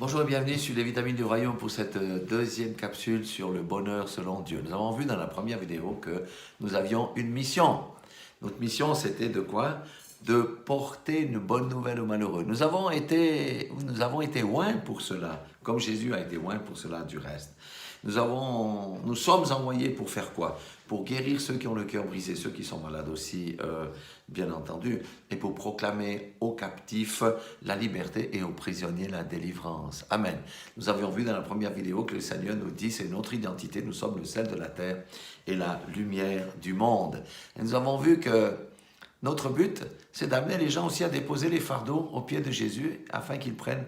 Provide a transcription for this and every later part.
Bonjour et bienvenue sur les vitamines du royaume pour cette deuxième capsule sur le bonheur selon Dieu. Nous avons vu dans la première vidéo que nous avions une mission. Notre mission, c'était de quoi? De porter une bonne nouvelle aux malheureux. Nous avons été oints pour cela, comme Jésus a été oint pour cela du reste. Nous sommes envoyés pour faire quoi? Pour guérir ceux qui ont le cœur brisé, ceux qui sont malades aussi, bien entendu, et pour proclamer aux captifs la liberté et aux prisonniers la délivrance. Amen. Nous avions vu dans la première vidéo que le Seigneur nous dit, c'est notre identité, nous sommes le sel de la terre et la lumière du monde. Et nous avons vu que notre but, c'est d'amener les gens aussi à déposer les fardeaux aux pieds de Jésus afin qu'ils prennent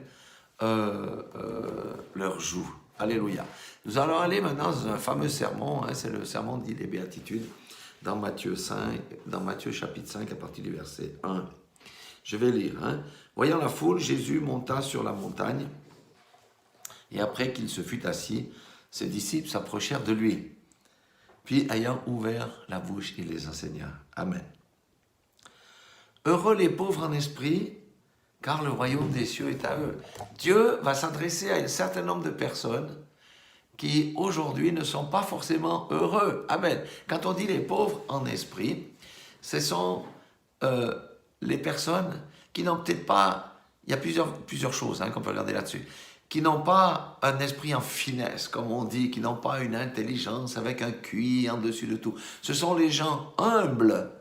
leur joug. Alléluia. Nous allons aller maintenant dans un fameux sermon, c'est le sermon dit des béatitudes, dans Matthieu chapitre 5, à partir du verset 1. Je vais lire. Voyant la foule, Jésus monta sur la montagne, et après qu'il se fut assis, ses disciples s'approchèrent de lui. Puis, ayant ouvert la bouche, il les enseigna. Amen. Heureux les pauvres en esprit, car le royaume des cieux est à eux. Dieu va s'adresser à un certain nombre de personnes qui aujourd'hui ne sont pas forcément heureux. Amen. Quand on dit les pauvres en esprit, ce sont les personnes qui n'ont peut-être pas, il y a plusieurs choses qu'on peut regarder là-dessus, qui n'ont pas un esprit en finesse, comme on dit, qui n'ont pas une intelligence avec un QI en dessus de tout. Ce sont les gens humbles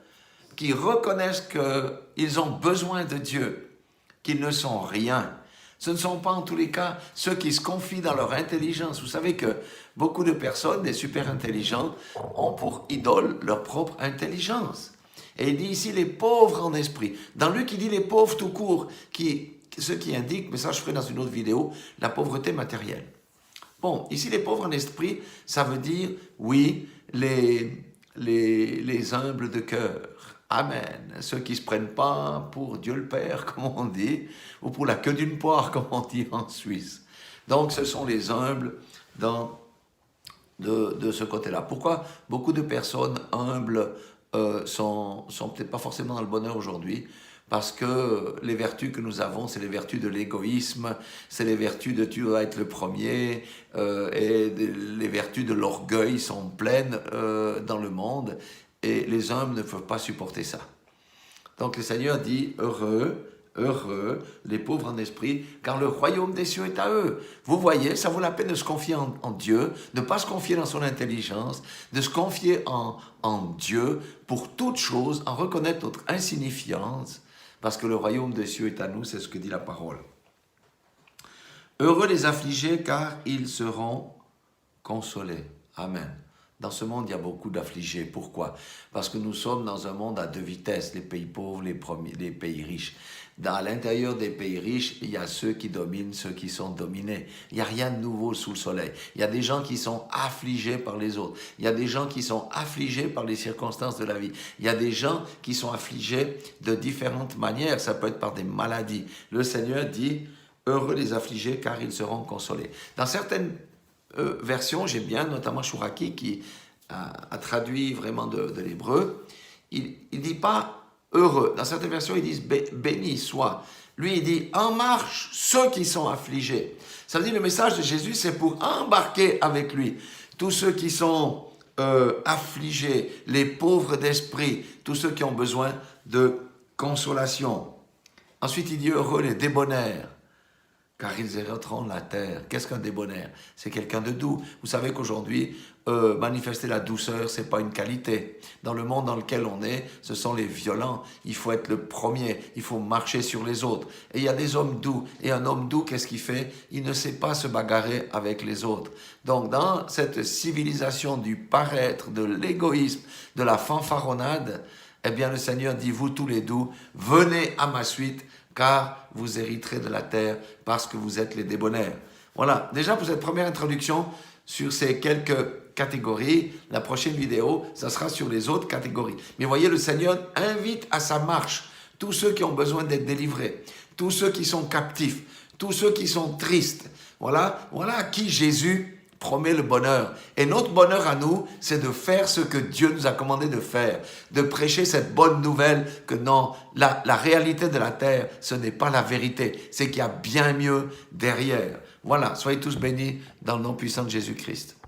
qui reconnaissent qu'ils ont besoin de Dieu, qu'ils ne sont rien. Ce ne sont pas en tous les cas ceux qui se confient dans leur intelligence. Vous savez que beaucoup de personnes, des super intelligents, ont pour idole leur propre intelligence. Et il dit ici les pauvres en esprit. Dans Luc, il dit les pauvres tout court, ce qui indique, mais ça je ferai dans une autre vidéo, la pauvreté matérielle. Bon, ici les pauvres en esprit, ça veut dire, oui, les humbles de cœur. Amen. Ceux qui ne se prennent pas pour Dieu le Père, comme on dit, ou pour la queue d'une poire, comme on dit en Suisse. Donc, ce sont les humbles de ce côté-là. Pourquoi beaucoup de personnes humbles sont peut-être pas forcément dans le bonheur aujourd'hui? Parce que les vertus que nous avons, c'est les vertus de l'égoïsme, c'est les vertus de tu vas être le premier, et les vertus de l'orgueil sont pleines dans le monde. Et les hommes ne peuvent pas supporter ça. Donc le Seigneur dit, heureux les pauvres en esprit, car le royaume des cieux est à eux. Vous voyez, ça vaut la peine de se confier en Dieu, de ne pas se confier dans son intelligence, de se confier en Dieu pour toute chose, en reconnaître notre insignifiance, parce que le royaume des cieux est à nous, c'est ce que dit la parole. Heureux les affligés, car ils seront consolés. Amen. Dans ce monde, il y a beaucoup d'affligés. Pourquoi? Parce que nous sommes dans un monde à deux vitesses, les pays pauvres, les pays riches. À l'intérieur des pays riches, il y a ceux qui dominent, ceux qui sont dominés. Il n'y a rien de nouveau sous le soleil. Il y a des gens qui sont affligés par les autres. Il y a des gens qui sont affligés par les circonstances de la vie. Il y a des gens qui sont affligés de différentes manières. Ça peut être par des maladies. Le Seigneur dit, heureux les affligés, car ils seront consolés. Dans certaines version, j'aime bien, notamment Chouraki qui a traduit vraiment de l'hébreu, il ne dit pas heureux. Dans certaines versions, ils disent béni soit. Lui, il dit en marche ceux qui sont affligés. Ça veut dire le message de Jésus, c'est pour embarquer avec lui tous ceux qui sont affligés, les pauvres d'esprit, tous ceux qui ont besoin de consolation. Ensuite, il dit heureux les débonnaires, car ils hériteront la terre. Qu'est-ce qu'un débonnaire? C'est quelqu'un de doux. Vous savez qu'aujourd'hui, manifester la douceur, c'est pas une qualité. Dans le monde dans lequel on est, ce sont les violents. Il faut être le premier, il faut marcher sur les autres. Et il y a des hommes doux. Et un homme doux, qu'est-ce qu'il fait? Il ne sait pas se bagarrer avec les autres. Donc, dans cette civilisation du paraître, de l'égoïsme, de la fanfaronnade, eh bien, le Seigneur dit, vous tous les doux, venez à ma suite, car vous hériterez de la terre parce que vous êtes les débonnaires. Voilà, déjà pour cette première introduction sur ces quelques catégories, la prochaine vidéo, ça sera sur les autres catégories. Mais voyez, le Seigneur invite à sa marche tous ceux qui ont besoin d'être délivrés, tous ceux qui sont captifs, tous ceux qui sont tristes. Voilà à qui Jésus promet le bonheur. Et notre bonheur à nous, c'est de faire ce que Dieu nous a commandé de faire, de prêcher cette bonne nouvelle que non, la réalité de la terre, ce n'est pas la vérité, c'est qu'il y a bien mieux derrière. Voilà, soyez tous bénis dans le nom puissant de Jésus-Christ.